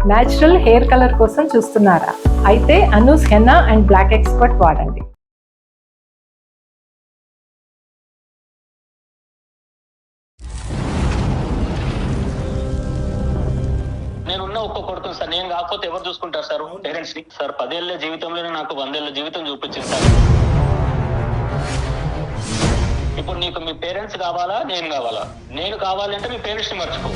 Natural hair colour కోసం చూస్తున్నారా? అయితే Anoos henna and black expert వాడండి. నేనున్న ఒక్క కొడుకుని సార్, నేను కాకపోతే ఎవరు చూసుకుంటారు సార్ పేరెంట్స్ ని? సార్ 10 ఏళ్ల జీవితంలోనే నాకు 100 ఏళ్ల జీవితం చూపించింది సార్. ఇప్పుడు నీకు మీ పేరెంట్స్ కావాలా, నేను కావాలా? నేను కావాలంటే మీ పేరెంట్స్ ని మర్చిపో.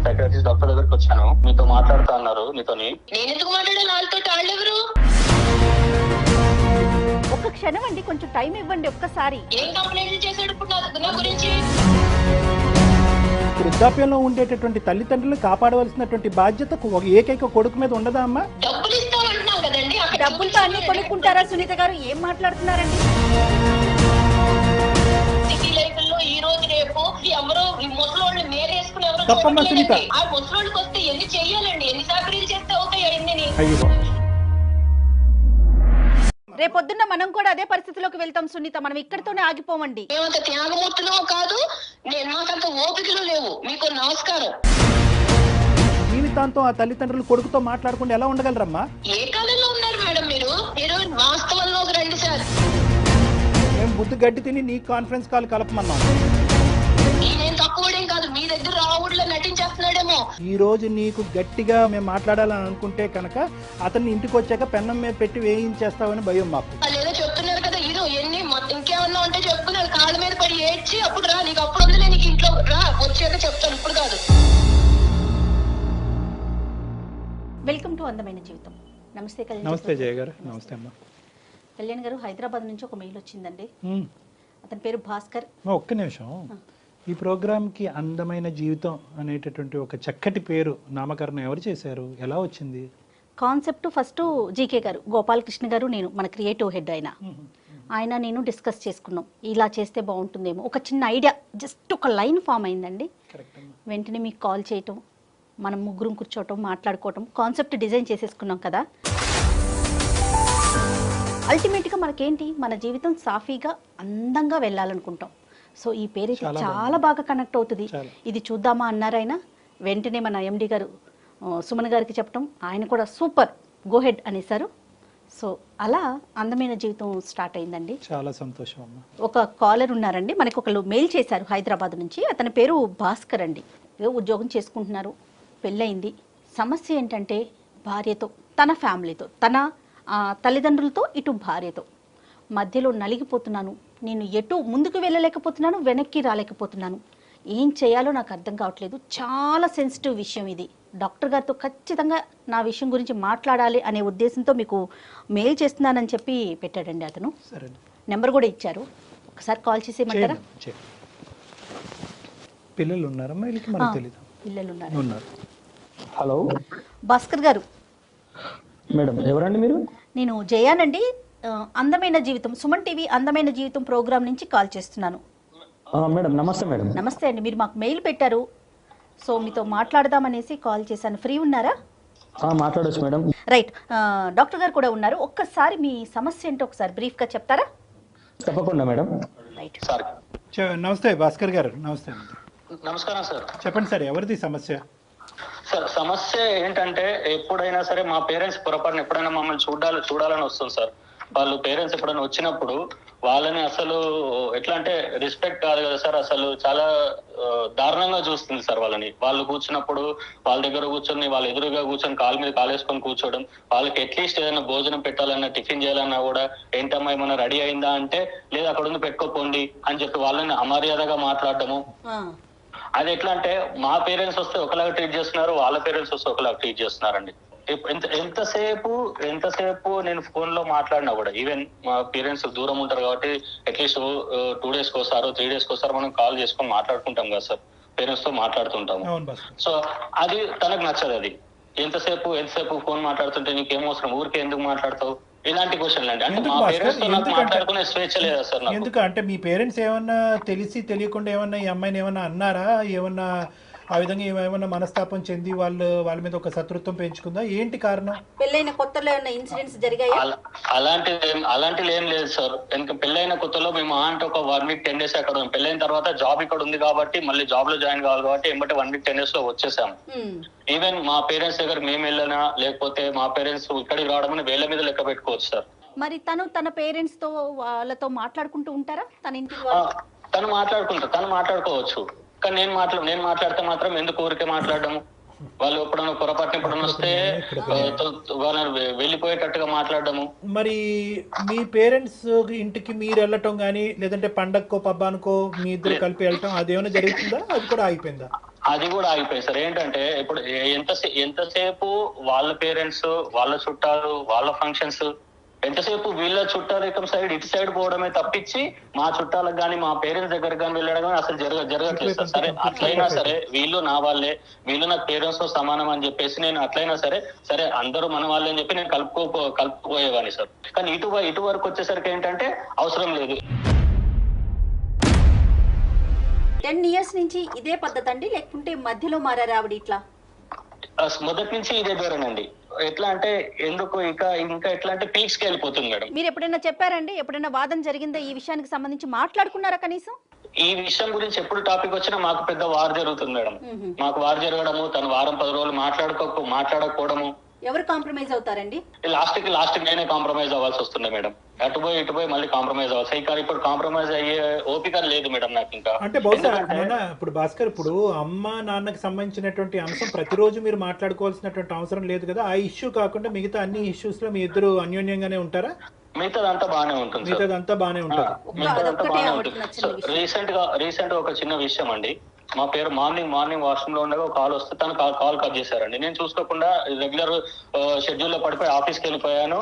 సైకాట్రిస్ట్ డాక్టర్ దగ్గరికి వచ్చాను, మీతో మాట్లాడుతా అన్నారు. మీతోని నేను ఎందుకు మాట్లాడాలి? వాళ్ళతో వాళ్ళెవరు? ఒక్క క్షణం అండి, కొంచెం టైం ఇవ్వండి. ఒక్కసారి ఏం కంప్లైంట్ చేశాడు ఇప్పుడు నా గురించి? వృద్ధాప్యంలో ఉండేటటువంటి తల్లిదండ్రులను కాపాడవలసినటువంటి బాధ్యత ఒక ఏకైక కొడుకు మీద ఉండదా అమ్మా? డబ్బులు ఇస్తామంటున్నాం కదండి. డబ్బులతో అన్ని కొనుక్కుంటారా సునీత గారు? ఏం మాట్లాడుతున్నారండి? సిటీ లైఫ్ లో ఈ రోజు రేపు ఎవరో ముసలోళ్ళు నేరేసుకుని ఎవరో తప్పమ్మా సునీత. ఆ ముసలోళ్ళకి వస్తే ఎన్ని చెయ్యాలండి? ఎన్ని సాకరీలు చేస్తే అవుతాయి అన్ని? అయ్యో, రేపొద్దున్న మనం కూడా అదే పరిస్థితిలోకి వెళ్తాం సునీత. మనం ఇక్కడితోనే ఆగిపోమండి. మేమంత త్యాగమూర్తులో కాదు, నేను మాకంత ఓపికలు లేవు. మీకు నమస్కారం. జీవితాంతం ఆ తల్లిదండ్రులు కొడుకుతో మాట్లాడకుండా ఎలా ఉండగలరమ్మా? ఏ కాలంలో ఉన్నారు మేడం మీరు? మీరు వాస్తవంలోకి రండి సార్. మేము బుద్ధి గడ్డి తిని నీ కాన్ఫరెన్స్ కాల్ కలపమన్నాం. నేనేం తక్కువడేం కాదు, మీ దగ్గర రావుడిలో నటించేస్తున్నాడేమో. ఈ రోజు నీకు గట్టిగా మేము మాట్లాడాలని అనుకుంటే కనుక అతన్ని ఇంటికి వచ్చాక పెన్నం మీద పెట్టి వేయించేస్తావని భయం మాకు. వాళ్ళు ఏదో చెప్తున్నారు కదా, ఇదో ఎన్ని ఇంకేమన్నా ఉంటే చెప్పుకున్నారు. కాళ్ళ మీద పడి ఏడ్చి అప్పుడు రా, నీకు అప్పుడు ఉంది, నీకు ఇంట్లో రా, వచ్చాక చెప్తాను, ఇప్పుడు కాదు. వెల్కమ్ టు అందమైన జీవితం. నమస్తే కళ్యాణ్. నమస్తే జయ గారు. నమస్తే అమ్మా. కళ్యాణ్ గారు, హైదరాబాద్ నుంచి ఒక మెయిల్ వచ్చిందండి. అతని పేరు భాస్కర్. ఒక్క నిమిషం. ఈ ప్రోగ్రామ్కి అందమైన జీవితం అనేటటువంటి ఒక చక్కటి పేరు నామకరణం ఎవరు చేశారు? ఎలా వచ్చింది కాన్సెప్ట్? ఫస్ట్ జీకే గారు, గోపాలకృష్ణ గారు, నేను, మన క్రియేటివ్ హెడ్ ఆయన నేను డిస్కస్ చేసుకున్నాం. ఇలా చేస్తే బాగుంటుందేమో, ఒక చిన్న ఐడియా, జస్ట్ ఒక లైన్ ఫామ్ అయిందండి. వెంటనే మీకు కాల్ చేయటం, మనం ముగ్గురం కూర్చోవటం, మాట్లాడుకోవటం, కాన్సెప్ట్ డిజైన్ చేసేసుకున్నాం కదా. అల్టిమేట్గా మనకేంటి, మన జీవితం సాఫీగా అందంగా వెళ్ళాలనుకుంటాం. సో ఈ పేరు అయితే చాలా బాగా కనెక్ట్ అవుతుంది. ఇది చూద్దామా అన్నారైనా, వెంటనే మన ఎండి గారు సుమన్ గారికి చెప్పటం, ఆయన కూడా సూపర్, గో హెడ్ అనేసారు. సో అలా అందమైన జీవితం స్టార్ట్ అయిందండి. చాలా సంతోషం అమ్మా. ఒక కాలర్ ఉన్నారండి, మనకి ఒకళ్ళు మెయిల్ చేశారు హైదరాబాద్ నుంచి. అతని పేరు భాస్కర్ అండి. ఉద్యోగం చేసుకుంటున్నారు, పెళ్ళయింది. సమస్య ఏంటంటే భార్యతో, తన ఫ్యామిలీతో, తన తల్లిదండ్రులతో, ఇటు భార్యతో మధ్యలో నలిగిపోతున్నాను. నేను ఎటు ముందుకు వెళ్ళలేకపోతున్నాను, వెనక్కి రాలేకపోతున్నాను. ఏం చేయాలో నాకు అర్థం కావట్లేదు. చాలా సెన్సిటివ్ విషయం ఇది. డాక్టర్ గారితో ఖచ్చితంగా నా విషయం గురించి మాట్లాడాలి అనే ఉద్దేశంతో మీకు మెయిల్ చేస్తున్నానని చెప్పి పెట్టాడండి అతను. నెంబర్ కూడా ఇచ్చారు, ఒకసారి కాల్ చేసేయమంటారా? పిల్లలు ఉన్నారమ్మా? మనకు తెలీదు. పిల్లలు ఉన్నారు. హలో భాస్కర్ గారు. మేడం, ఎవరండి మీరు? నేను జయానండి, అందమైన జీవితం, సుమన్ టీవీ అందమైన జీవితం ప్రోగ్రామ్ నుంచి కాల్ చేస్తున్నాను. మేడం నమస్తే. మేడం నమస్తే అండి. మీరు మాకు మెయిల్ పెట్టారు, సో మీతో మాట్లాడదామనేసి కాల్ చేశాను. ఫ్రీ ఉన్నారా? మాట్లాడొచ్చు మేడం. రైట్. డాక్టర్ గారు కూడా ఉన్నారు. ఒక్కసారి మీ సమస్య ఏంటో ఒకసారి బ్రీఫ్గా చెప్తారా? తప్పకుండా మేడం. Right sir. నమస్తే భాస్కర్ గారు. నమస్తే. నమస్కారం సార్. చెప్పండి సార్, ఎవరిది సమస్య? సార్ సమస్య ఏంటంటే, ఎప్పుడైనా సరే మా పేరెంట్స్ పొరపాటున ఎప్పుడైనా మమ్మల్ని చూడాలని వస్తుంది సార్. వాళ్ళు పేరెంట్స్ ఎప్పుడైనా వచ్చినప్పుడు వాళ్ళని అసలు ఎట్లా అంటే రెస్పెక్ట్ కాదు కదా సార్, అసలు చాలా దారుణంగా చూస్తుంది సార్ వాళ్ళని. వాళ్ళు కూర్చున్నప్పుడు వాళ్ళ దగ్గర కూర్చొని, వాళ్ళ ఎదురుగా కూర్చొని కాలు మీద కాలేసుకొని కూర్చోవడం, వాళ్ళకి అట్లీస్ట్ ఏదైనా భోజనం పెట్టాలన్నా, టిఫిన్ చేయాలన్నా కూడా ఏంటమ్మా ఏమన్నా రెడీ అయిందా అంటే, లేదు అక్కడ ఉంది పెట్టుకోపోండి అని చెప్పి వాళ్ళని అమర్యాదగా మాట్లాడటము. అది ఎట్లా అంటే, మా పేరెంట్స్ వస్తే ఒకలాగా ట్రీట్ చేస్తున్నారు, వాళ్ళ పేరెంట్స్ వస్తే ఒకలాగా ట్రీట్ చేస్తున్నారండి. ఎంతసేపు నేను ఫోన్ లో మాట్లాడినా కూడా, ఈవెన్ మా పేరెంట్స్ దూరం ఉంటారు కాబట్టి అట్లీస్ట్ 2 days కోసారో 3 days కోసారో మనం కాల్ చేసుకొని మాట్లాడుకుంటాం కదా సార్, పేరెంట్స్ తో మాట్లాడుతుంటాము. సో అది తనకు నచ్చదు. అది ఎంతసేపు ఫోన్ మాట్లాడుతుంటే నీకేం అవసరం, ఊరికే ఎందుకు మాట్లాడతావు, ఇలాంటి క్వశ్చన్లు అండి. అంటే మా పేరెంట్స్ తో నాకు మాట్లాడుకునే స్వేచ్ఛ లేదా సార్? ఎందుకు అంటే మీ పేరెంట్స్ ఏమన్నా తెలిసి తెలియకుండా ఏమన్నా ఈ అమ్మాయిని ఏమన్నా అన్నారా? ఏమన్నా ఆ విధంగా ఏమైనా మనస్తాపం చెంది వాళ్ళ మీద ఒక శత్రుత్వం పెంచుకుందా, ఏంటి కారణం? పెళ్ళైన కొత్తలో ఏమైనా ఇన్సిడెంట్స్ జరిగాయా? అలాంటిది ఏం లేదు సార్. ఎందుకంటే పెళ్ళైన కొత్తలో మేము అంటే ఒక 1 వీక్ 10 డేస్ అక్కడ ఉన్నాం. పెళ్ళైన తర్వాత జాబ్ ఇక్కడ ఉంది కాబట్టి మళ్ళీ జాబ్ లో జాయిన్ కావాలి కాబట్టి ఎంబటి 1 వీక్ 10 డేస్ లో వచ్చేసాము. ఈవెన్ మా పేరెంట్స్ దగ్గర మేము వెళ్ళినా లేకపోతే మా పేరెంట్స్ ఇక్కడికి రావడం వేళ్ళ మీద లెక్క పెట్టుకోవచ్చు సార్. మరి తన పేరెంట్స్ తో వాళ్ళతో మాట్లాడుకుంటూ ఉంటారా? తన ఇంటికి తను మాట్లాడుకోవచ్చు. కానీ నేను మాట్లాడితే మాత్రం ఎందుకు ఊరికే మాట్లాడము? వాళ్ళు ఎప్పుడన్నా పొరపాటున ఎప్పుడన్నా వస్తే వాళ్ళని వెళ్ళిపోయేటట్టుగా మాట్లాడము. మరి మీ పేరెంట్స్ ఇంటికి మీరు వెళ్ళటం కానీ లేదంటే పండగకో పబ్బానికో మీ ఇద్దరు కలిపి వెళ్ళటం అదేమైనా జరుగుతుందా? అది కూడా ఆగిపోయిందా? అది కూడా ఆగిపోయింది సార్. ఏంటంటే ఇప్పుడు ఎంతసేపు వాళ్ళ పేరెంట్స్, వాళ్ళ చుట్టాలు, వాళ్ళ ఫంక్షన్స్, ఎంతసేపు వీళ్ళ చుట్టాలు సైడ్ ఇటు సైడ్ పోవడమే తప్పించి మా చుట్టాలకు కానీ మా పేరెంట్స్ దగ్గర కానీ వెళ్ళడం కానీ అసలు జరగట్లేదు సార్. సరే అట్లయినా సరే వీళ్ళు నా వాళ్ళే, వీళ్ళు నా పేరెంట్స్ తో సమానం అని చెప్పేసి నేను అట్లయినా సరే అందరూ మన వాళ్ళే అని చెప్పి నేను కలుపుకోపోయేవాడిని సార్. కానీ ఇటు వరకు వచ్చేసరికి ఏంటంటే అవసరం లేదు. 10 years నుంచి ఇదే పద్ధతి అండి, లేకుంటే మధ్యలో మారారా ఆవిడ ఇట్లా? మొదటి నుంచి ఇదే ధోరణండి. ఎట్లా అంటే ఎందుకు ఇంకా ఎట్లా అంటే పీక్స్ కి వెళ్ళిపోతుంది మేడం. మీరు ఎప్పుడైనా చెప్పారండి? ఎప్పుడైనా వాదన జరిగిందా ఈ విషయానికి సంబంధించి? మాట్లాడుకున్నారా కనీసం? ఈ విషయం గురించి ఎప్పుడు టాపిక్ వచ్చినా మాకు పెద్ద వార్ జరుగుతుంది మేడం. మాకు వార్ జరగడము, తను వారం 10 రోజులు మాట్లాడకపోవడము. ఎవరు కాంప్రమైజ్ అవుతారండి? లాస్ట్ నేనే కాంప్రమైజ్ అవ్వాల్సి వస్తుంది మేడం. ఇటు పోయి మళ్ళీ కాంప్రమైజ్ అవ్వాలి. కానీ ఇప్పుడు కాంప్రమైజ్ అయ్యే ఓపిక లేదు మేడం నాకు ఇంకా. అంటే బహుశా ఇప్పుడు భాస్కర్, ఇప్పుడు అమ్మ నాన్నకి సంబంధించినటువంటి అంశం ప్రతిరోజు మీరు మాట్లాడుకోవాల్సినటువంటి అవసరం లేదు కదా. ఆ ఇష్యూ కాకుండా మిగతా అన్ని ఇష్యూస్ లో మీ ఇద్దరు అన్యోన్యంగానే ఉంటారా? మిగతాదంతా బాగానే ఉంటుంది. రీసెంట్ గా ఒక చిన్న విషయం అండి. మా పేరు మార్నింగ్ వాష్రూమ్ లో ఉండగా కాల్ వస్తే తను కాల్ కట్ చేశారండి. నేను చూసుకోకుండా రెగ్యులర్ షెడ్యూల్ లో పడిపోయి ఆఫీస్కి వెళ్ళిపోయాను.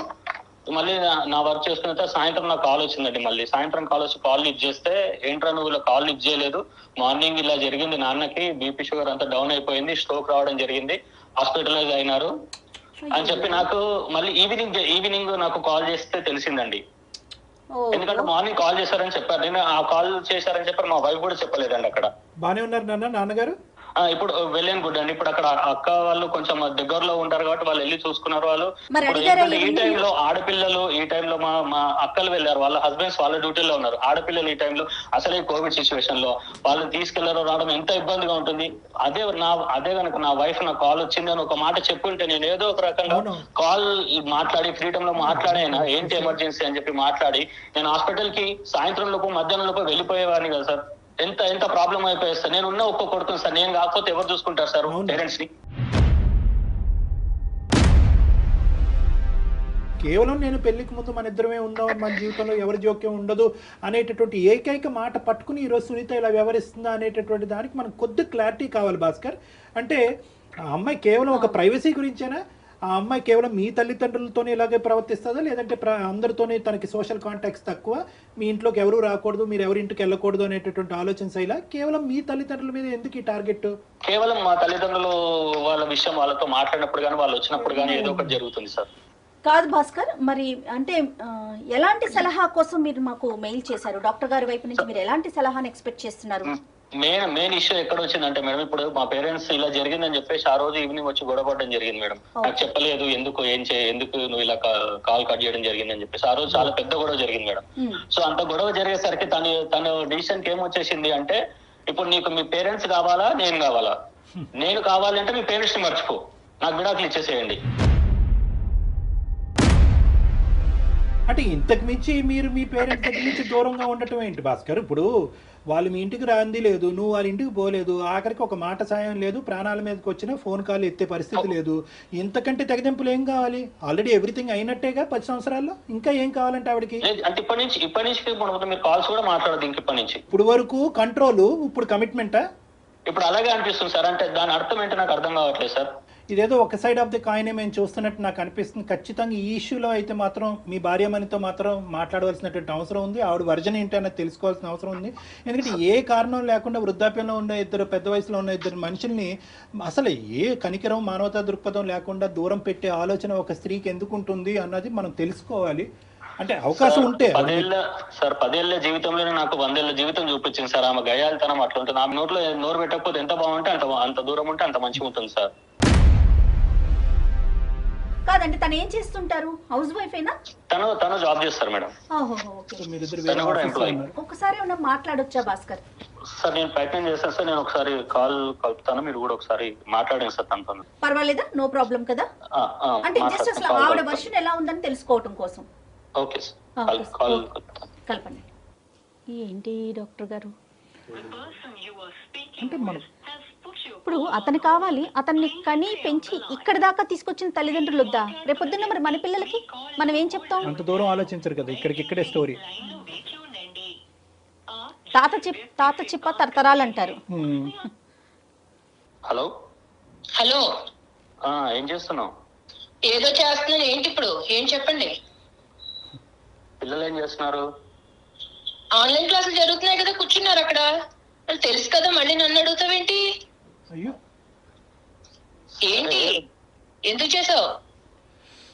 మళ్ళీ నా వర్క్ చేసుకున్న సాయంత్రం నాకు కాల్ వచ్చిందండి. మళ్ళీ సాయంత్రం కాల్ వచ్చి కాల్ లిఫ్ట్ చేస్తే, ఏంట్రా నువ్వు ఇలా కాల్ లిఫ్ట్ చేయలేదు, మార్నింగ్ ఇలా జరిగింది, నాన్నకి బీపీ షుగర్ అంతా డౌన్ అయిపోయింది, స్ట్రోక్ రావడం జరిగింది, హాస్పిటలైజ్ అయినారు అని చెప్పి నాకు మళ్ళీ ఈవినింగ్ నాకు కాల్ చేస్తే తెలిసిందండి. ఎందుకంటే మార్నింగ్ కాల్ చేశారని చెప్పారు. నేను ఆ కాల్ చేశారని చెప్పారు, మా వైఫ్ కూడా చెప్పలేదండి. అక్కడ బానే ఉన్నారు నాన్నగారు. ఇప్పుడు వెళ్ళాను గుడ్ అండి. ఇప్పుడు అక్కడ అక్క వాళ్ళు కొంచెం దగ్గరలో ఉంటారు కాబట్టి వాళ్ళు వెళ్ళి చూసుకున్నారు. వాళ్ళు ఈ టైంలో ఆడపిల్లలు, ఈ టైంలో మా అక్కలు వెళ్ళారు, వాళ్ళ హస్బెండ్స్ వాళ్ళ డ్యూటీలో ఉన్నారు. ఆడపిల్లలు ఈ టైంలో అసలే కోవిడ్ సిచ్యువేషన్ లో వాళ్ళని తీసుకెళ్లారో రావడం ఎంత ఇబ్బందిగా ఉంటుంది. అదే కనుక నా వైఫ్ నాకు కాల్ వచ్చింది అని ఒక మాట చెప్పుంటే నేను ఏదో ఒక రకంగా కాల్ మాట్లాడి ఫ్రీడమ్ లో మాట్లాడైనా ఏంటి ఎమర్జెన్సీ అని చెప్పి మాట్లాడి నేను హాస్పిటల్ కి సాయంత్రం లోపు మధ్యాహ్నం లోపు వెళ్ళిపోయేవాడిని కదా సార్. ఎంత ప్రాబ్లం అయిపోయింది సార్. నేను ఉన్న ఒక్క కొడుకుని సార్, నేను కాకపోతే ఎవరు చూసుకుంటారు సార్ పేరెంట్స్ ని? కేవలం నేను పెళ్లికి ముందు మన ఇద్దరమే ఉన్నాం, మన జీవితంలో ఎవరి జోక్యం ఉండదు అనేటటువంటి ఏకైక మాట పట్టుకుని ఈరోజు సునీత ఇలా వ్యవహరిస్తుందా అనేటటువంటి దానికి మనకు కొద్ది క్లారిటీ కావాలి భాస్కర్. అంటే ఆ అమ్మాయి కేవలం ఒక ప్రైవసీ గురించేనా? ఆ అమ్మాయి కేవలం మీ తల్లిదండ్రులతోనే ఇలాగే ప్రవర్తిస్తుందా, లేదంటే అందరితోనే తనకి సోషల్ కాంటాక్ట్స్ తక్కువ, మీ ఇంట్లోకి ఎవరు రాకూడదు, మీరు ఎవరింటికి వెళ్ళకూడదు అనేటటువంటి ఆలోచన శైలా? కేవలం మీ తల్లిదండ్రుల మీద ఎందుకు ఈ టార్గెట్? కేవలం మా తల్లిదండ్రులు వాళ్ళ విషయం వాళ్ళతో మాట్లాడినప్పుడు కానీ వాళ్ళు వచ్చినప్పుడు కానీ ఏదో ఒకటి జరుగుతుంది సార్. కాదు భాస్కర్, మరి అంటే ఎలాంటి సలహా కోసం మీరు మాకు మెయిల్ చేశారు? డాక్టర్ గారి వైపు నుంచి మీరు ఎలాంటి సలహాను ఎక్స్పెక్ట్ చేస్తున్నారు? మెయిన్ ఇష్యూ ఎక్కడ వచ్చిందంటే మేడం, ఇప్పుడు మా పేరెంట్స్ ఇలా జరిగిందని చెప్పేసి ఆ రోజు ఈవినింగ్ వచ్చి గొడవపడడం జరిగింది మేడం. నాకు చెప్పలేదు, ఎందుకు నువ్వు ఇలా కాల్ కట్ చేయడం జరిగింది అని చెప్పేసి ఆ రోజు చాలా పెద్ద గొడవ జరిగింది మేడం. సో అంత గొడవ జరిగేసరికి తన డిసిషన్ కి ఏమొచ్చేసింది అంటే, ఇప్పుడు నీకు మీ పేరెంట్స్ కావాలా నేను కావాలా? నేను కావాలంటే మీ పేరెంట్స్ ని మర్చిపో, నాకు విడాకులు ఇచ్చేసేయండి. అంటే ఇంతకు మించి మీరు మీ పేరెంట్స్ దగ్గర నుంచి దూరంగా ఉండటం ఏంటి భాస్కర్? ఇప్పుడు వాళ్ళు మీ ఇంటికి రాంది లేదు, నువ్వు వాళ్ళ ఇంటికి పోలేదు, ఆఖరికి ఒక మాట సాయం లేదు, ప్రాణాల మీదకి వచ్చినా ఫోన్ కాల్ ఎత్తే పరిస్థితి లేదు. ఇంతకంటే తెగదెంపులు ఏం కావాలి? ఆల్రెడీ ఎవ్రీథింగ్ అయినట్టేగా 10 సంవత్సరాల్లో, ఇంకా ఏం కావాలంటే ఆవిడకి? అంటే ఇప్పటి నుంచి మీరు కాల్స్ కూడా మాట్లాడదు ఇంక ఇప్పటి నుంచి. ఇప్పుడు వరకు కంట్రోల్, ఇప్పుడు కమిట్మెంటా? ఇప్పుడు అలాగే అనిపిస్తుంది సార్. అంటే దాని అర్థం ఏంటో నాకు అర్థం కావట్లేదు సార్. ఇదేదో ఒక సైడ్ ఆఫ్ ది కాయినే మేము చూస్తున్నట్టు నాకు అనిపిస్తుంది. ఖచ్చితంగా ఈ ఇష్యూలో అయితే మాత్రం మీ భార్యమణితో మాత్రం మాట్లాడవలసినటువంటి అవసరం ఉంది. ఆవిడ వర్జన్ ఏంటి అన్నది తెలుసుకోవాల్సిన అవసరం ఉంది. ఎందుకంటే ఏ కారణం లేకుండా వృద్ధాప్యంలో ఉన్న పెద్ద వయసులో ఉన్న ఇద్దరు మనుషుల్ని అసలు ఏ కనికరం, మానవతా దృక్పథం లేకుండా దూరం పెట్టే ఆలోచన ఒక స్త్రీకి ఎందుకు ఉంటుంది అన్నది మనం తెలుసుకోవాలి. అంటే అవకాశం ఉంటే సార్ 10 ఏళ్ల జీవితంలోనే నాకు 100 ఏళ్ల జీవితం చూపించింది సార్. ఆమె గయాలితనం అట్లా ఉంటుంది. ఆమె నోట్లో నోరు పెట్టకపోతే ఎంత బాగుంటే అంత దూరం ఉంటే అంత మంచిగా ఉంటుంది సార్. కాదండి, తను ఏం చేస్తుంటారు? హౌస్ వైఫ్ అయినా? తను జాబ్ చేస్తారు మేడం. మీరిద్దరు తను కూడా ఎంప్లాయీ. ఒకసారి ఏమన్నా మాట్లాడొచ్చా భాస్కర్? సార్ నేను ప్రయత్నం చేస్తాను సార్. నేను ఒకసారి కాల్ కలుపుతాను, మీరు కూడా ఒకసారి మాట్లాడండి సార్ తనతో. పర్వాలేదా? నో ప్రాబ్లం కదా? అంటే జస్ట్ అసలు ఆవిడ వర్షన్ ఎలా ఉందని తెలుసుకోవటం కోసం. ఓకే సార్, కాల్ కలపండి. ఏంటి డాక్టర్ గారు, అంటే మనం ఇప్పుడు అతను కావాలి, అతన్ని కని పెంచి ఇక్కడ దాకా తీసుకొచ్చిన తల్లిదండ్రులు వద్దా? రేపొద్దున్న మరి మన పిల్లలకి మనం ఏం చెప్తాం? అంత దూరం ఆలోచించరు కదా, ఇక్కడే స్టోరీ. తాత చిప్ప తరతరాలు అంటారు. హలో హలో, ఏం చేస్తున్నావు? ఏదో చేస్తున్నాను. ఏంటి ఇప్పుడు? ఏం చెప్పండి. పిల్లలు ఏం చేస్తున్నారు? ఆన్లైన్ క్లాసులు జరుగుతున్నాయి కదా, కూర్చున్నారు అక్కడ. వాళ్ళు తెలుసు కదా, మళ్ళీ నన్ను అడుగుతావేంటి? అయ్యో ఏంటి, ఎందుకు చేసావు?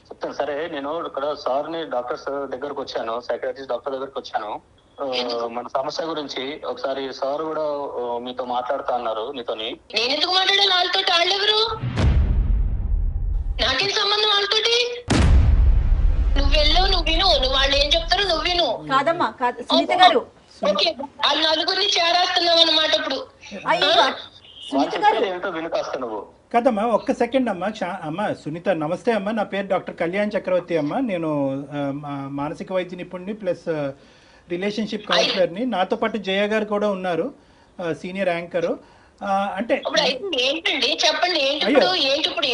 చెప్తాను సరే. నేను ఇక్కడ సార్ని డాక్టర్స్ దగ్గరకు వచ్చాను, సైకాట్రిస్ట్ డాక్టర్ దగ్గరకు వచ్చాను. మన సమస్య గురించి ఒకసారి సార్ కూడా మీతో మాట్లాడుతా అన్నారు. నీతోని నేను ఎందుకు మాట్లాడాలి వాళ్ళతో? వాళ్ళెవరు? నాకేం సంబంధం వాళ్ళతోటి? నువ్వు వెళ్ళవు, నువ్వు విను. నువ్వు వాళ్ళు ఏం చెప్తారో నువ్వు విను. కాదమ్మా, కాదు సునీత గారు. ఓకే, వాళ్ళ నలుగురిని చేరేస్తున్నావు అన్నమాట ఇప్పుడు. అయ్యో సునీత గారు ఏంటో వినుకాస్తా నువ్వు. కదమ్మా, ఒక్క సెకండ్ అమ్మా. అమ్మా సునీత, నమస్తే అమ్మా. నా పేరు డాక్టర్ కళ్యాణ్ చక్రవర్తి అమ్మా. నేను మానసిక వైద్య నిపుణుడిని ప్లస్ రిలేషన్షిప్ కౌన్సిలర్ని. నాతో పాటు జయ గారు కూడా ఉన్నారు, సీనియర్ యాంకరు. అంటే ఏంటండి చెప్పండి, ఏంటి ఇప్పుడు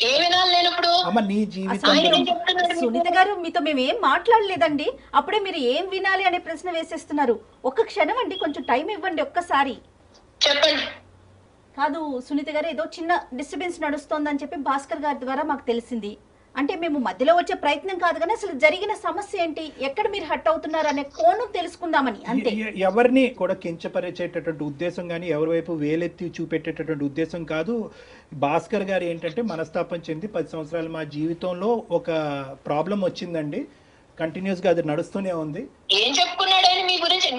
ఏ వినాలి నేను ఇప్పుడు? అమ్మ నీ జీవితం. సునీత గారు, మీతో మేము ఏం మాట్లాడలేదండి, అప్పుడే మీరు ఏం వినాలి అనే ప్రశ్న వేసేస్తున్నారు. ఒక్క క్షణం అండి, కొంచెం టైం ఇవ్వండి ఒక్కసారి. చెప్పండి. కాదు సునీత గారు, ఏదో చిన్న డిస్టర్బెన్స్ నడుస్తోందని చెప్పి భాస్కర్ గారి ద్వారా మాకు తెలిసింది. అంటే మేము మధ్యలో వచ్చే ప్రయత్నం కాదు, కానీ అసలు జరిగిన సమస్య ఏంటి, ఎక్కడ మీరు హట్ అవుతున్నారు అనే కోణం తెలుసుకుందామని అంతే. ఎవరిని కూడా కించపరిచేటటువంటి ఉద్దేశం కానీ ఎవరి వైపు వేలెత్తి చూపెట్టేటటువంటి ఉద్దేశం కాదు. భాస్కర్ గారు ఏంటంటే మనస్తాపం చెంది 10 సంవత్సరాలు మా జీవితంలో ఒక ప్రాబ్లం వచ్చిందండి, కంటిన్యూస్ గా అది నడుస్తూనే ఉంది. ఏం చెప్పుకున్నాడు ఆయన మీ గురించి?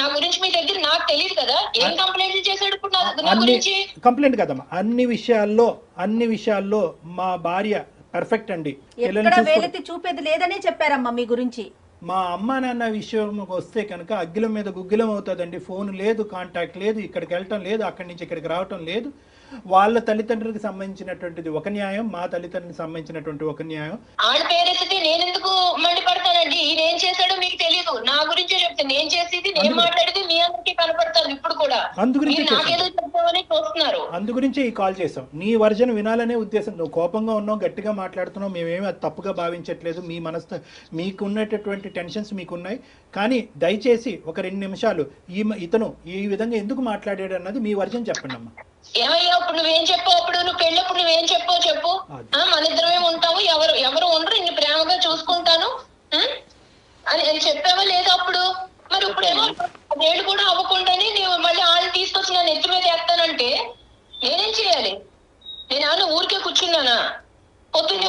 నా గురించి మీ దగ్గర నాకు తెలియదు కదా. ఏం కంప్లైంట్ చేశాడు ఇప్పుడు నా గురించి? కంప్లైంట్ కదమ్మా, అన్ని విషయాల్లో మా భార్య పర్ఫెక్ట్ అండి. ఎక్కడ వేలెత్తి చూపేది లేదనే చెప్పారమ్మా మీ గురించి. మా అమ్మ నాన్న విషయం వస్తే కనుక అగ్గిలం మీద గుగ్గిలం అవుతుందండి. ఫోన్ లేదు, కాంటాక్ట్ లేదు, ఇక్కడికి వెళ్ళటం లేదు, అక్కడి నుంచి ఇక్కడికి రావటం లేదు. వాళ్ళ తల్లిదండ్రులకు సంబంధించినటువంటిది ఒక న్యాయం, మా తల్లిదండ్రులకు సంబంధించినటువంటి ఒక న్యాయం. ఆడ పేరెత్తితే నేను ఎందుకు మండిపడతానండి? ఈయన తెలియదు, మీకు తెలియదు. నా గురించే చెప్తే నేను చేసేది, నేను మాట్లాడేది మీ అందరికీ కనపడతాను ఇప్పుడు కూడా. నాకేదో చెప్తామని చూస్తున్నారు. అందు గురించే ఈ కాల్ చేసాం. నీ వర్జన్ వినాలనే ఉద్దేశం. నువ్వు కోపంగా ఉన్నావు, గట్టిగా మాట్లాడుతున్నావు, మేమేమి అది తప్పుగా భావించట్లేదు. మీ మీకున్నటువంటి టెన్షన్స్ మీకున్నాయి, కానీ దయచేసి ఒక 2 నిమిషాలు ఇతను ఈ విధంగా ఎందుకు మాట్లాడాడు అన్నది మీ వర్జన్ చెప్పండి అమ్మా. ఏమయ్యా ఇప్పుడు నువ్వేం చెప్పావు? అప్పుడు నువ్వు పెళ్ళప్పుడు నువ్వేం చెప్పావు చెప్పు. మన ఇద్దరమే ఉంటాము, ఎవరు ఉండరు, ఇన్ని ప్రేమగా చూసుకుంటాను అని చెప్పావా లేదా అప్పుడు? మరి ఇప్పుడేమో 10 ఏళ్ళు కూడా అవ్వకుండానే నువ్వు మళ్ళీ వాళ్ళని తీసుకొచ్చి నన్ను ఎత్తి మీద ఎత్తానంటే నేనేం చేయాలి? నేను ఊరికే కూర్చున్నానా? పొద్దున్నే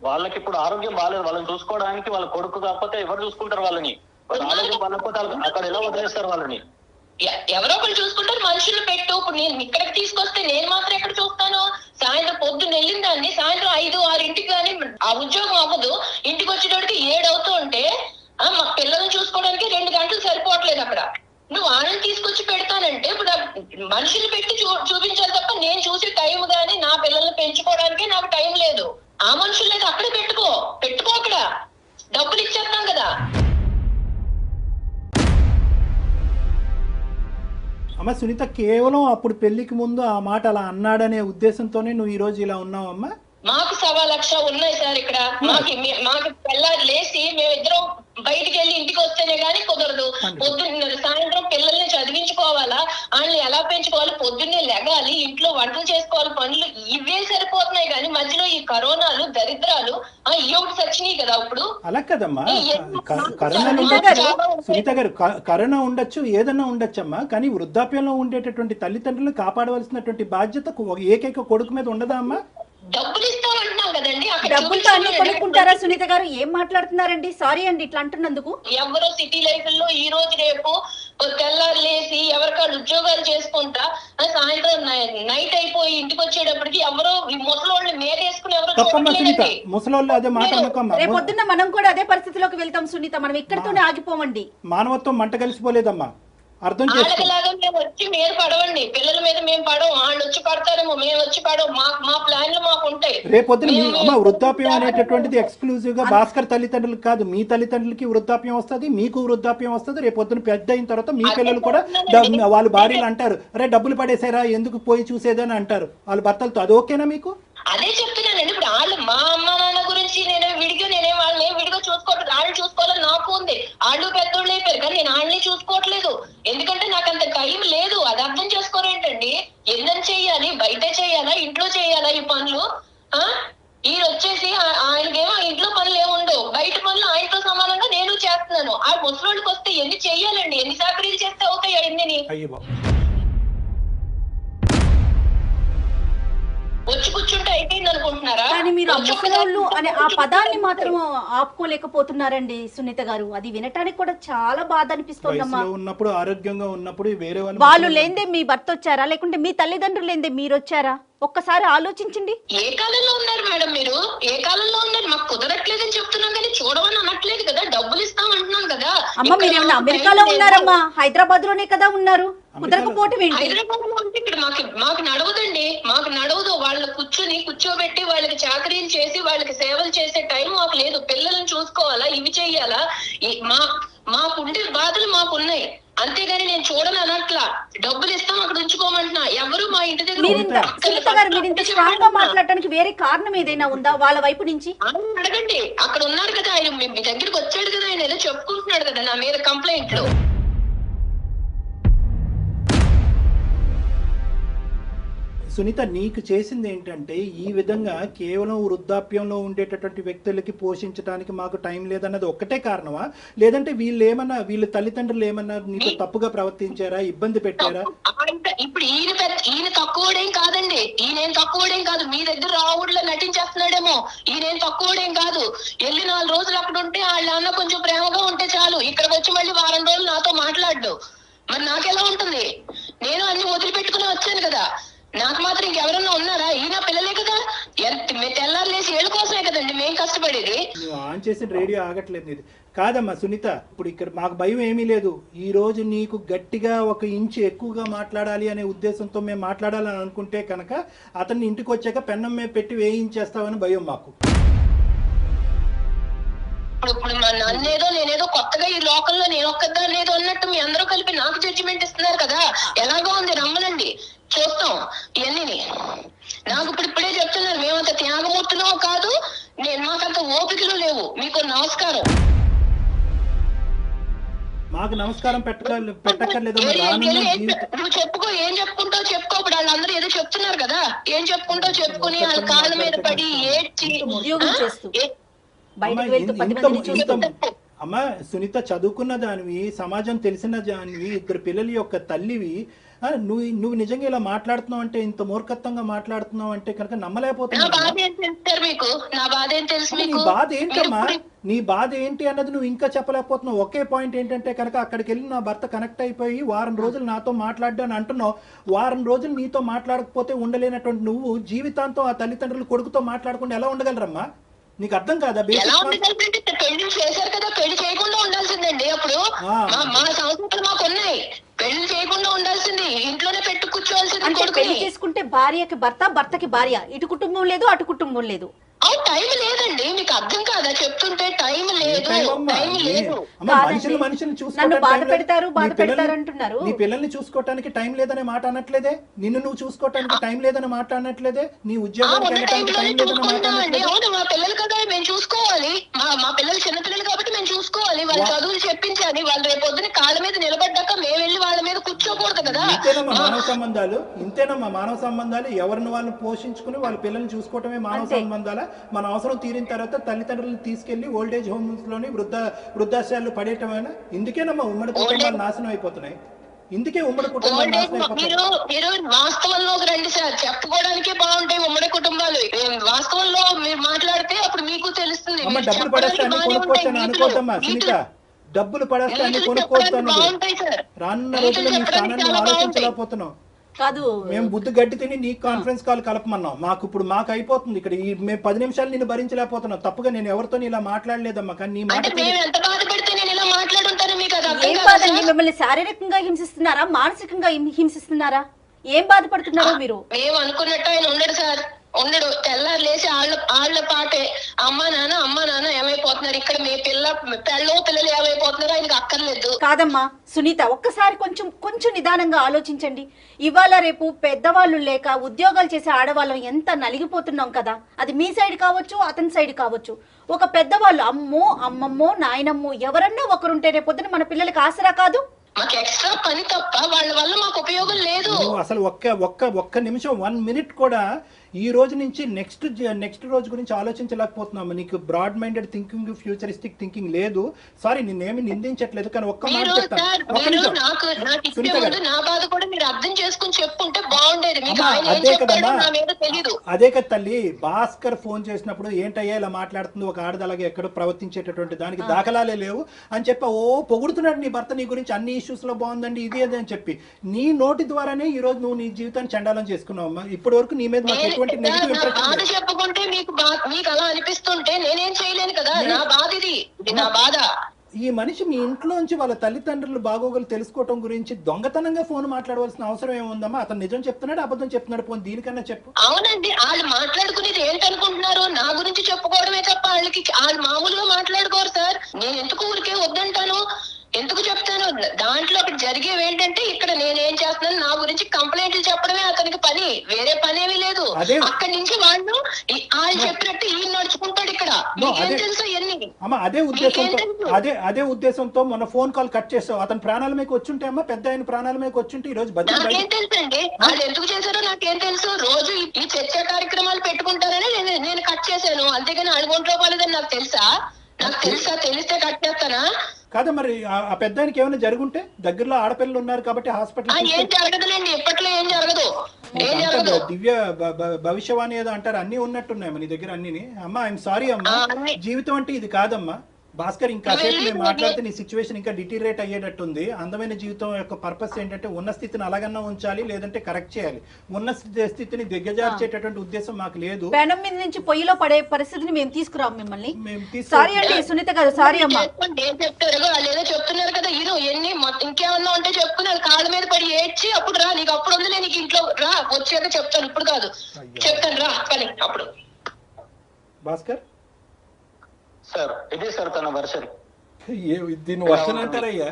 వాళ్ళకి ఇప్పుడు ఆరోగ్యం బాగాలేదు, వాళ్ళని చూసుకోవడానికి వాళ్ళ కొడుకు కాకపోతే ఎవరు చూసుకుంటారు వాళ్ళని? ఆరోగ్యం బాగాలేకపోతే అక్కడ ఎలా వదిలేస్తారు వాళ్ళని? ఎవరో ఒకరు చూసుకుంటారు, మనుషులు పెట్టు. ఇప్పుడు నేను ఇక్కడికి తీసుకొస్తే నేను మాత్రం ఎక్కడ చూస్తాను? సాయంత్రం పొద్దున్న వెళ్ళిన దాన్ని సాయంత్రం 5, 6 కానీ ఆ ఉద్యోగం అవ్వదు. ఇంటికి వచ్చేటోడికి 7 అవుతూ ఉంటే మా పిల్లల్ని చూసుకోవడానికి 2 గంటలు సరిపోవట్లేదు అక్కడ. నువ్వు వాళ్ళని తీసుకొచ్చి పెడతానంటే ఇప్పుడు మనుషులు పెట్టి చూపించాలి తప్ప నేను చూసే టైం గానీ నా పిల్లల్ని పెంచుకోవడానికి నాకు టైం లేదు. ఆ మనుషులు లేదు, అక్కడే పెట్టుకో అక్కడ డబ్బులు ఇచ్చేస్తాం కదా. అమ్మ సునీత, కేవలం అప్పుడు పెళ్లికి ముందు ఆ మాట అలా అన్నాడనే ఉద్దేశంతోనే నువ్వు ఈ రోజు ఇలా ఉన్నావమ్మా? మాకు 1,00,000 ఉన్నాయి సార్ ఇక్కడ. మాకు తెల్లారి లేచి మేమిద్దరం బయటికి వెళ్ళి ఇంటికి వస్తేనే గానీ కుదరదు. పొద్దున్న సాయంత్రం పిల్లల్ని చదివించుకోవాలా, వాళ్ళని ఎలా పెంచుకోవాలి, పొద్దున్నే లెగాలి, ఇంట్లో వంటలు చేసుకోవాలి, పనులు ఇవే సరిపోతున్నాయి. కానీ మధ్యలో ఈ కరోనాలు, దరిద్రాలు ఒకటి సచ్చినాయి కదా. ఇప్పుడు అలా కదమ్మా, కరోనా సునీత గారు, కరోనా ఉండొచ్చు, ఏదన్నా ఉండొచ్చమ్మా, కానీ వృద్ధాప్యంలో ఉండేటటువంటి తల్లిదండ్రులు కాపాడవలసినటువంటి బాధ్యత ఏకైక కొడుకు మీద ఉండదా అమ్మా? డబ్బులు ఇస్తామంటున్నాం కదండి. అక్కడ డబ్బులతో అన్ని కొనుక్కుంటారా సునీత గారు? ఏం మాట్లాడుతున్నారండి? సారీ అండి ఇట్లా అంటున్నందుకు. ఎవరో సిటీ లైఫ్ లో ఈ రోజు రేపు తెల్లారు లేసి ఎవరికాళ్ళు ఉద్యోగాలు చేసుకుంటా సాయంత్రం నైట్ అయిపోయి ఇంటికి వచ్చేటప్పటికి ఎవరో ఈ ముసలోళ్ళని మేరేసుకుని ఎవరో తప్పమ్మ సునీత, చూడట్లేదండి. ముసలోళ్ళు అదే మాట అనుకోమ్మా. రేపొద్దున్న మనం కూడా అదే పరిస్థితిలోకి వెళ్తాం సునీత. మనం ఇక్కడితోనే ఆగిపోమండి. మానవత్వం మంట కలిసిపోలేదమ్మా, అర్థం చేసుకో. వాళ్ళకిలాగా మేము వచ్చి మీరు పడవండి, పిల్లల మీద మేము పడవం, వాళ్ళు వచ్చి పడతారేమో, మేము వచ్చి పడవం. మా ప్లాన్లు మాకు ఉంటాయి. రేపొద్దున అమ్మ వృద్ధాప్యం అనేటటువంటిది ఎక్స్క్లూజివ్ గా భాస్కర్ తల్లిదండ్రులకు కాదు, మీ తల్లిదండ్రులకి వృద్ధాప్యం వస్తుంది, మీకు వృద్ధాప్యం వస్తుంది. రేపొద్దున పెద్ద అయిన తర్వాత మీ పిల్లలు కూడా వాళ్ళ భార్యలు అంటారు, అరే డబ్బులు పడేసారా ఎందుకు పోయి చూసేదని అంటారు వాళ్ళ భర్తలతో. అది ఓకేనా మీకు? అదే చెప్తున్నానండి. ఇప్పుడు వాళ్ళు మా అమ్మ నాన్న గురించి నేనే వాళ్ళని విడిగా చూసుకోవట్లేదు. వాళ్ళు చూసుకోవాలని నాకు ఉంది. వాళ్ళు పెద్దోళ్ళు అయిపోయారు కానీ నేను వాళ్ళని చూసుకోవట్లేదు. ఎందుకంటే నాకు అంత టైం లేదు. అది అర్థం చేసుకోరేంటండి? ఎన్నని చెయ్యాలి? బయట చెయ్యాలా, ఇంట్లో చెయ్యాలా ఈ పనులు? ఈయన వచ్చేసి ఆయనకేమో ఇంట్లో పనులు ఏముండవు, బయట పనులు ఆయనతో సమానంగా నేను చేస్తున్నాను. ఆ ముసలోళ్ళకి వస్తే ఎన్ని చెయ్యాలండి? ఎన్ని సాకరీలు చేస్తే అవుతాయి అన్ని? వచ్చి కూర్చుంటే అయిపోయింది అనుకుంటున్నారా? కానీ మీరు ఆ ముసలోళ్ళు అనే ఆ పదాన్ని మాత్రం ఆపుకోలేకపోతున్నారండి సునీత గారు. అది వినటానికి కూడా చాలా బాధ అనిపిస్తోందమ్మా. ఉన్నప్పుడు ఆరోగ్యంగా ఉన్నప్పుడు వేరే వాళ్ళు లేందే మీ భర్త వచ్చారా, లేకుంటే మీ తల్లిదండ్రులు లేందే మీరు వచ్చారా? ఒక్కసారి ఆలోచించండి. ఏ కాలంలో ఉన్నారు మేడం మీరు? ఏ కాలంలో ఉన్నారు? మాకు కుదరట్లేదని చెప్తున్నాం కానీ చూడమని అనట్లేదు కదా. డబ్బులు ఇస్తాం అంటున్నాం కదా. అమ్మ మీరేమన్నా అమెరికాలో ఉన్నారమ్మా? హైదరాబాద్ లోనే కదా ఉన్నారు. కుదరకపోవటం ఏంటి? హైదరాబాద్ లో ఉంటే ఇక్కడ మాకు నడవదండి. మాకు నడవదు. వాళ్ళు కూర్చోబెట్టి వాళ్ళకి చాకరీలు చేసి వాళ్ళకి సేవలు చేసే టైం మాకు లేదు. పిల్లల్ని చూసుకోవాలా, ఇవి చెయ్యాలా? మాకుండే బాధలు మాకున్నాయి. అంతేగాని నేను చూడను అనట్లా. డబ్బులు ఇస్తాం అక్కడ ఉంచుకోమంటున్నా. ఎవరు మా ఇంటి దగ్గర మీరు ఇంత స్ట్రాంగ్ గా మాట్లాడటానికి వేరే కారణం ఏదైనా ఉందా వాళ్ళ వైపు నుంచి? అడగండి. అక్కడ ఉన్నారు కదా ఆయన, మీ దగ్గరికి వచ్చాడు కదా ఆయన, ఏదో చెప్పుకుంటున్నాడు కదా నా మీద కంప్లైంట్లు. సునీత, నీకు చేసింది ఏంటంటే ఈ విధంగా కేవలం వృద్ధాప్యంలో ఉండేటటువంటి వ్యక్తులకి పోషించడానికి మాకు టైం లేదన్నది ఒక్కటే కారణమా? లేదంటే వీళ్ళ తల్లిదండ్రులు ఏమన్నా నీకు తప్పుగా ప్రవర్తించారా, ఇబ్బంది పెట్టారా? ఇప్పుడు ఈయన తక్కువడేం కాదండి. ఈయనేం తక్కువడేం కాదు. మీ దగ్గర రావుడిలో నటించేస్తున్నాడేమో. ఈయనేం తక్కువడేం కాదు. వెళ్ళి 4 రోజులు అక్కడ ఉంటే వాళ్ళ నాన్న కొంచెం ప్రేమగా ఉంటే చాలు. ఇక్కడికి వచ్చి మళ్ళీ వారం రోజులు నాతో మాట్లాడు. మరి నాకెలా ఉంటుంది? నేను అన్ని వదిలిపెట్టుకుని వచ్చాను కదా. నాకు మాత్రం ఇంకెవరన్నా ఉన్నారా? ఈయన పిల్లలే కదా. తెల్లారు లేసి ఏళ్ళ కోసమే కదండి మేము కష్టపడేది. నువ్వు ఆన్ చేసిన రేడియో ఆగట్లేదు ఇది. కాదమ్మా సునీత, ఇప్పుడు ఇక్కడ మాకు భయం ఏమీ లేదు. ఈ రోజు నీకు గట్టిగా 1 ఇంచు ఎక్కువగా మాట్లాడాలి అనే ఉద్దేశంతో మేము మాట్లాడాలని అనుకుంటే కనుక అతన్ని ఇంటికి వచ్చాక పెన్నం మీద పెట్టి వేయించేస్తామని భయం మాకు. ఇప్పుడు నన్నేదో నేనేదో కొత్తగా ఈ లోకల్లో నేను ఒక్కదాన్ని ఏదో అన్నట్టు మీ అందరూ కలిపి నాకు జడ్జిమెంట్ ఇస్తున్నారు కదా. ఎలాగో ఉంది, రమ్మనండి చూస్తాం ఇవన్నీ. నాకు ఇప్పుడే చెప్తున్నారు, మేమంత త్యాగమూర్తులో కాదు, మాకంత ఓపికలు లేవు. మీకు నమస్కారం. మాకు నమస్కారం పెట్టక్కర్లేదు. నువ్వు చెప్పుకో, ఏం చెప్పుకుంటావు చెప్పుకో. ఇప్పుడు వాళ్ళందరూ ఏదో చెప్తున్నారు కదా, ఏం చెప్పుకుంటావు చెప్పుకుని వాళ్ళ కాళ్ళ మీద పడి ఏడ్చి అమ్మా సునీత, చదువుకున్న దానివి, సమాజం తెలిసిన దానివి, 2 పిల్లల యొక్క తల్లివి, నువ్వు నిజంగా ఇలా మాట్లాడుతున్నావు అంటే, ఇంత మూర్ఖత్వంగా మాట్లాడుతున్నావు అంటే కనుక నమ్మలేకపోతున్నావు. నీ బాధ ఏంటమ్మా? నీ బాధ ఏంటి అన్నది నువ్వు ఇంకా చెప్పలేకపోతున్నావు. ఒకే పాయింట్ ఏంటంటే కనుక అక్కడికి వెళ్ళి నా భర్త కనెక్ట్ అయిపోయి వారం రోజులు నాతో మాట్లాడ్డాను అంటున్నావు. వారం రోజులు నీతో మాట్లాడకపోతే ఉండలేనటువంటి నువ్వు జీవితాంతం ఆ తల్లిదండ్రులు కొడుకుతో మాట్లాడకుండా ఎలా ఉండగలరమ్మా? నీకు అర్థం కాదా? పెళ్లి చేశారు కదా, పెళ్లి చేయకుండా ఉండాల్సిందండి. అప్పుడు మా సంస్కృతులు మాకు ఉన్నాయి. పెళ్లి చేయకుండా ఉండాల్సింది, ఇంట్లోనే పెట్టు కూర్చోవాల్సింది. పెళ్లి చేసుకుంటే భార్యకి భర్త, భర్తకి భార్య, ఇటు కుటుంబం లేదు అటు కుటుంబం లేదు. టైం లేదండి. మీకు అర్థం కాదా చెప్తుంటే? టైం లేదు. నన్ను బాధ పెడతారు అంటున్నారు. నీ పిల్లల్ని చూసుకోవటానికి టైం లేదనే మాట అనట్లేదే. నిన్ను నువ్వు చూసుకోవటానికి టైం లేదనే మాట అనట్లేదే. నీ ఉద్యోగానికి వెళ్ళటానికి టైం లేదనే మాట అనట్లేదే. మా పిల్లలు కదా మేము చూసుకోవాలి. మా పిల్లలు చిన్నపిల్లలు కాబట్టి మేము చూసుకోవాలి. వాళ్ళ చదువులు చెప్పించాలి. వాళ్ళు రేపొద్దున కాళ్ళ మీద నిలబడ్డాక మేము వెళ్ళి వాళ్ళ మీద కూర్చోకూడదు కదా. ఇంతేనమ్మా మానవ సంబంధాలు. ఎవరిని వాళ్ళు పోషించుకుని వాళ్ళ పిల్లల్ని చూసుకోవటమే మానవ సంబంధాలు. మన అవసరం తీరిన తర్వాత తల్లిదండ్రులను తీసుకెళ్లి ఓల్డేజ్ హోమ్స్ లోని వృద్ధాశ్రయాలు పడేయటమైనా. ఇందుకేనమ్మా ఉమ్మడి కుటుంబాలు నాశనం అయిపోతున్నాయి. ఇందుకే ఉమ్మడి కుటుంబాలు నాశనం అయిపోతున్నాయి. మీరు వాస్తవంలోకి రండి సార్. చెప్పుకోవడానికే బాగుంటాయి ఉమ్మడి కుటుంబాలు. అమ్మ మీరు డబ్బులు పడేస్తే అన్ని చెప్పడానికి కొనుక్కోవచ్చు అని బాగానే అనుకోద్దమ్మా ఉంటాయి. సునీత, డబ్బులు పడేస్తే అన్ని నీతులు కొనుక్కోవచ్చు చెప్పడానికి అన్నది. బాగుంటాయి సార్. రానున్న నీతులు రోజుల్లో నీ చెప్పడానికి స్థానాన్ని చాలా బాగుంటాయి. ఆలోచించలేకపోతున్నాం. కాదు మేము బుద్ధి గడ్డి తిని నీ కాన్ఫరెన్స్ కాల్ కలపమన్నాం. మాకు ఇప్పుడు మాకు అయిపోతుంది ఇక్కడ మేము 10 నిమిషాలు నేను భరించలేకపోతున్నాం. తప్పుగా నేను ఎవరితో ఇలా మాట్లాడలేదమ్మా, కానీ నీ మాట అంటే మేము ఎంత బాధపడితే నేను ఇలా మాట్లాడుంటాను మీకు అది అర్థం ఏం కాదా బాధండి? సార్? మిమ్మల్ని శారీరకంగా హింసిస్తున్నారా, మానసికంగా హింసిస్తున్నారా? ఏం బాధపడుతున్నారు మీరు? మేము అనుకున్నట్టు ఆయన ఉండడు సార్, ఉండడు. తెల్లారు లేచి ఆళ్ళ పాటే అమ్మా నాన్న ఏమైపోతున్నారు, ఇక్కడ మీ పిల్లలు ఏమైపోతున్నారు ఆయనకు అక్కర్లేదు. కాదమ్మా సునీత, ఒక్కసారి కొంచెం నిదానంగా ఆలోచించండి. ఇవాళ రేపు పెద్దవాళ్ళు లేక ఉద్యోగాలు చేసే ఆడవాళ్ళం ఎంత నలిగిపోతున్నాం కదా. అది మీ సైడ్ కావచ్చు, అతని సైడ్ కావచ్చు. ఒక పెద్దవాళ్ళు అమ్మో అమ్మమ్మో నాయనమ్మో ఎవరన్నా ఒకరుంటే రేపొద్దున మన పిల్లలకి ఆసరా కాదు. మాకు ఎక్స్ట్రా పని తప్ప వాళ్ళ వల్ల మాకు ఉపయోగం లేదు. నువ్వు అసలు ఒక్క నిమిషం 1 మినిట్ కూడా ఈ రోజు నుంచి నెక్స్ట్ రోజు గురించి ఆలోచించలేకపోతున్నాము. నీకు broad minded thinking, futuristic thinking లేదు. సారీ, నిన్నేమి నిందించట్లేదు, కానీ ఒక్క మాట మీరు చెప్తాను. సార్, ఒక్క మీరు నిమిషం నాకు ఇచ్చే సునీత ముందు గారు, నా బాధ కూడా మీరు అర్థం చేసుకుని చెప్పుంటే బాగుండేది. మీకు అమ్మా, ఆయన ఏం అదే చెప్పాడో కదమ్మా, నా మీద తెలీదు. అదే కదా తల్లి. భాస్కర్ ఫోన్ చేసినప్పుడు ఏంటయ్యా ఇలా మాట్లాడుతుంది, ఒక ఆడది అలాగే ఎక్కడో ప్రవర్తించేటటువంటి దానికి దాఖలాలే లేవు అని చెప్పి పొగుడుతున్నాడు నీ భర్త నీ గురించి, అన్ని ఇష్యూస్ లో బాగుందండి ఇది అదే అని చెప్పి. నీ నోటి ద్వారానే ఈ రోజు నువ్వు నీ జీవితాన్ని చండాలం చేసుకున్నావు అమ్మా. ఇప్పటి వరకు నీ మీద మాకు ఎటువంటి నెగిటివ్ ఇంప్రెషన్ బాధ లేదు. చెప్పుకుంటే మీకు అలా అనిపిస్తుంటే నేనేం చేయలేను కదా. నా బాధ ఇది నా బాధ. ఈ మనిషి మీ ఇంట్లోంచి వాళ్ళ తల్లిదండ్రులు బాగోగులు తెలుసుకోవటం గురించి దొంగతనంగా ఫోన్ మాట్లాడవలసిన అవసరం ఏముందమ్మా? అతను నిజం చెప్తున్నాడు, అబద్ధం చెప్తున్నాడు, పోనీ దీనికన్నా చెప్పు. అవునండి, వాళ్ళు మాట్లాడుకునేది ఏంటనుకుంటున్నారు? నా గురించి చెప్పుకోవడమే తప్ప వాళ్ళు మామూలుగా మాట్లాడుకోరు సార్. నేను ఎందుకు ఊరికే వద్దంటాను, ఎందుకు చెప్తాను? దాంట్లో ఒకటి జరిగేవి ఏంటంటే ఇక్కడ నేనేం చేస్తున్నాను, నా గురించి కంప్లైంట్లు చెప్పడమే అతనికి పని, వేరే పనేమీ లేదు. అక్కడి నుంచి వాళ్ళు చెప్పినట్టు ఈయన నడుచుకుంటాడు ఇక్కడ. మీకేం తెలుసు ఇవన్నీ? అమ్మా అదే ఉద్దేశంతో మొన్న ఫోన్ కాల్ కట్ చేసావు. అతని ప్రాణాల మీకు వచ్చుంటే అమ్మా, పెద్ద ఆయన ప్రాణాల మీకు వచ్చుంటే ఈ రోజు నాకేం తెలుసు అండి, వాళ్ళు ఎందుకు చేశారో నాకేం తెలుసు. రోజు ఈ చర్చ కార్యక్రమాలు పెట్టుకుంటారని నేను కట్ చేశాను, అంతేగాని అడుగుంట్లో పోలేదని నాకు తెలుసా? తెలిస్తే కట్ చేస్తానా? కాదా మరి ఆ పెద్ద ఆయనకి ఏమైనా జరుగుంటే, దగ్గరలో ఆడపిల్లలు ఉన్నారు కాబట్టి హాస్పిటల్ ఏం జరగదులేండి, ఇప్పట్లో ఏం జరగదు. దివ్య భవిష్యవాణి ఏదో అంటారు, అన్ని ఉన్నట్టున్నాయమ్మా నీ దగ్గర అన్ని. అమ్మా ఐఎమ్ సారీ అమ్మా, జీవితం అంటే ఇది కాదమ్మా. భాస్కర్, ఇంకా సేపు మేము మాట్లాడితే నీ సిచ్యువేషన్ ఇంకా డిటీరేట్ అయ్యేటట్టుంది. అందమైన జీవితం యొక్క పర్పస్ ఏంటంటే ఉన్న స్థితిని అలాగన్నా ఉంచాలి, లేదంటే కరెక్ట్ చేయాలి. ఉన్న స్థితిని దిగ్గజార్చేటటువంటి ఉద్దేశం మాకు లేదు. పెనం మీద నుంచి పొయ్యిలో పడే పరిస్థితిని మేము తీసుకురాము మిమ్మల్ని. సారీ అండి సునీత గారు, సారీ అమ్మా. ఏం చెప్తారు వాళ్ళు ఏదో చెప్తున్నారు కదా, హీరో ఎన్ని ఇంకేమన్నా ఉంటే చెప్పుకున్నారు, కాళ్ళ మీద పడి ఏడ్చి అప్పుడు రా, నీకు అప్పుడు ఉంది, నీకు ఇంట్లో రా, వచ్చాక చెప్తాను, ఇప్పుడు కాదు చెప్తాను రా పని అప్పుడు. భాస్కర్ సార్, ఇది సార్ తన వర్షన్. దీన్ని వర్జన్ అంటారయ్యా,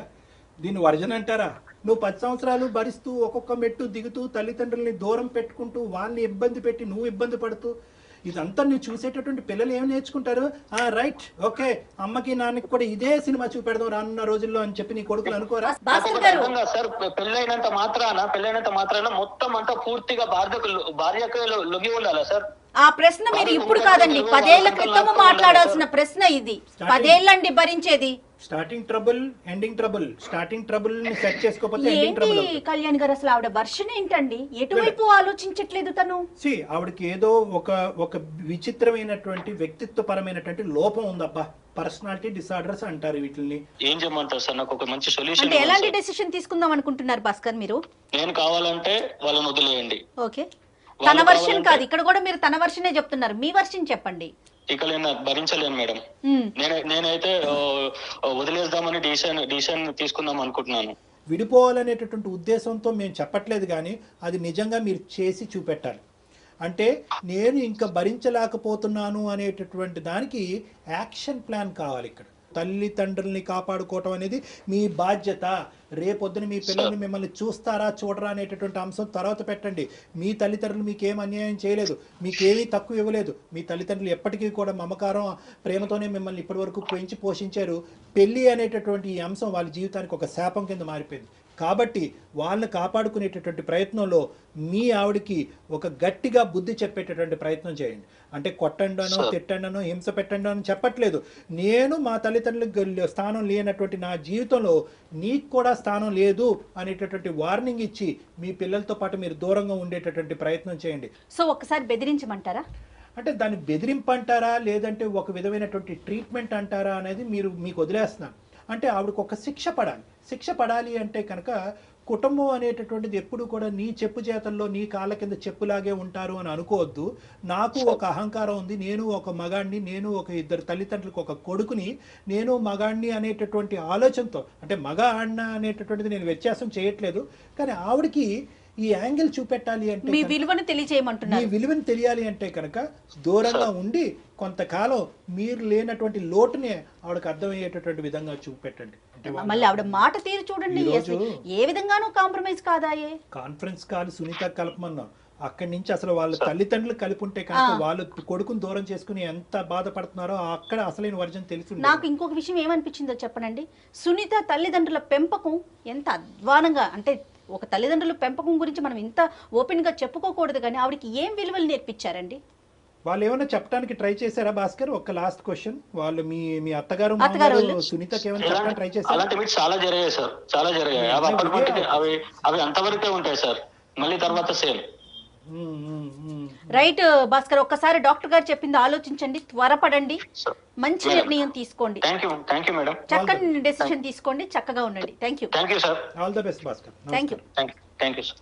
దీన్ని వర్జన్ అంటారా? నువ్వు 10 సంవత్సరాలు భరిస్తూ ఒక్కొక్క మెట్టు దిగుతూ తల్లిదండ్రుల్ని దూరం పెట్టుకుంటూ వాళ్ళని ఇబ్బంది పెట్టి నువ్వు ఇబ్బంది పడుతూ ఇదంతా నువ్వు చూసేటటువంటి పిల్లలు ఏమి నేర్చుకుంటారు? రైట్, ఓకే, అమ్మకి నాన్నకి కూడా ఇదే సినిమా చూపెడదాం రానున్న రోజుల్లో అని చెప్పి నీ కొడుకులు అనుకోరా? సార్, పెళ్ళైనంత మాత్రాన మొత్తం అంతా పూర్తిగా భార్యకు లొంగి ఉండాలా సార్? ఆ ప్రశ్న మీరు ఇప్పుడు కాదండి, 10 ఏళ్ల క్రితము మాట్లాడాల్సిన ప్రశ్న ఇది. 10 ఏళ్ళండి భరించేది. Starting trouble, ending trouble. Starting trouble ని సెట్ చేసుకోకపోతే ఎండింగ్ ట్రబుల్. కళ్యాణ్ గారు, అసలు ఆవిడ వర్షన్ ఏంటండి? ఎటువైపు ఆలోచించట్లేదు తను. ఆవిడకి ఏదో ఒక విచిత్రమైనటువంటి వ్యక్తిత్వపరమైనటువంటి లోపం ఉందబ్బా. పర్సనాలిటీ డిసార్డర్స్ అంటారు వీటిని. ఏం చేయమంటారు సార్? నాకు ఒక మంచి సొల్యూషన్. అంటే ఎలాంటి డెసిషన్ తీసుకుందాం అనుకుంటున్నారు భాస్కర్ మీరు? నేను కావాలంటే వాళ్ళని వదిలేయండి. ఓకే, తన వర్షన్ కాదు, ఇక్కడ కూడా మీరు తన వర్షనే చెప్తున్నారు. మీ వర్షన్ చెప్పండి. ఇక నేను భరించలేను మేడం. నేనైతే వదిలేద్దామని డిసిషన్ తీసుకుందాం అనుకుంటున్నాను. విడిపోవాలనేటటువంటి ఉద్దేశంతో మేము చెప్పట్లేదు, కానీ అది నిజంగా మీరు చేసి చూపెట్టాలి. అంటే నేను ఇంకా భరించలేకపోతున్నాను అనేటటువంటి దానికి యాక్షన్ ప్లాన్ కావాలి. ఇక్కడ తల్లిదండ్రుల్ని కాపాడుకోవటం అనేది మీ బాధ్యత. రేపొద్దున మీ పిల్లల్ని మిమ్మల్ని చూస్తారా చూడరా అనేటటువంటి అంశం తర్వాత పెట్టండి. మీ తల్లిదండ్రులు మీకేం అన్యాయం చేయలేదు, మీకేమీ తక్కువ ఇవ్వలేదు. మీ తల్లిదండ్రులు ఎప్పటికీ కూడా మమకారం ప్రేమతోనే మిమ్మల్ని ఇప్పటి వరకు పెంచి పోషించారు. పెళ్ళి అనేటటువంటి ఈ అంశం వాళ్ళ జీవితానికి ఒక శాపం కింద మారిపోయింది. కాబట్టి వాళ్ళని కాపాడుకునేటటువంటి ప్రయత్నంలో మీ ఆవిడికి ఒక గట్టిగా బుద్ధి చెప్పేటటువంటి ప్రయత్నం చేయండి. అంటే కొట్టండానో తిట్టండానో హింస పెట్టండానో అని చెప్పట్లేదు. నేను మా తల్లిదండ్రులకు స్థానం లేనటువంటి నా జీవితంలో నీకు కూడా స్థానం లేదు అనేటటువంటి వార్నింగ్ ఇచ్చి మీ పిల్లలతో పాటు మీరు దూరంగా ఉండేటటువంటి ప్రయత్నం చేయండి. సో ఒక్కసారి బెదిరించమంటారా? అంటే దాన్ని బెదిరింపు అంటారా లేదంటే ఒక విధమైనటువంటి ట్రీట్మెంట్ అంటారా అనేది మీకు వదిలేస్తున్నాను. అంటే ఆవిడకు ఒక శిక్ష పడాలి అంటే కనుక కుటుంబం అనేటటువంటిది ఎప్పుడు కూడా నీ చెప్పు చేతల్లో నీ కాళ్ళ కింద చెప్పులాగే ఉంటారు అని అనుకోవద్దు. నాకు ఒక అహంకారం ఉంది, నేను ఒక మగాడిని, నేను ఒక ఇద్దరు తల్లిదండ్రులకు ఒక కొడుకుని, నేను మగాడిని అనేటటువంటి ఆలోచనతో, అంటే మగ ఆడిన అనేటటువంటిది నేను వ్యత్యాసం చేయట్లేదు, కానీ ఆవిడకి ఈ యాంగిల్ చూపెట్టాలి అంటే మీ విలువను తెలియజేయమంటున్నారు. మీ విలువను తెలియాలి అంటే కనుక దూరంగా ఉండి కొంతకాలం మీరు లేనటువంటి లోటునే ఆవిడకి అర్థమయ్యేటటువంటి విధంగా చూపెట్టండి. మళ్ళీ ఆవిడ మాట తీరు చూడండి, ఏ విధంగానూ కాంప్రమైజ్ కాదాయే. కాన్ఫరెన్స్ కాల్ సునీత కలపమన్నాం, అక్కడి నుంచి అసలు వాళ్ళ తల్లిదండ్రులు కలిపి ఉంటే కనుక వాళ్ళు కొడుకుని దూరం చేసుకుని ఎంత బాధపడుతున్నారో అక్కడ అసలైన వర్జన్ తెలుసు. నాకు ఇంకొక విషయం ఏమనిపించిందో చెప్పనండి, సునీత తల్లిదండ్రుల పెంపకం ఎంత అధ్వానంగా, అంటే ఒక తల్లిదండ్రుల పెంపకం గురించి మనం ఇంత ఓపెన్ గా చెప్పుకోకూడదు, కానీ ఆవిడకి ఏం విలువలు నేర్పించారండి? వాళ్ళు ఏమైనా చెప్పడానికి ట్రై చేశారా భాస్కర్? ఒక లాస్ట్ క్వశ్చన్, వాళ్ళు మీ అత్తగారు సునీతకి ఏమైనా చెప్పడానికి ట్రై చేశారు? అలాంటివి చాలా జరిగాయి సార్, చాలా జరిగాయి. అవి అప్పటి మట్టికి అవి అంతవరకే ఉంటాయి సార్, మళ్ళీ తర్వాత సేమ్. రైట్ భాస్కర్, ఒక్కసారి డాక్టర్ గారు చెప్పింది ఆలోచించండి, త్వరపడండి, మంచి నిర్ణయం తీసుకోండి, థ్యాంక్ యూ మేడం, చక్కని డెసిషన్ తీసుకోండి, చక్కగా ఉండండి. Thank you sir, all the best Bhaskar. Thank you sir.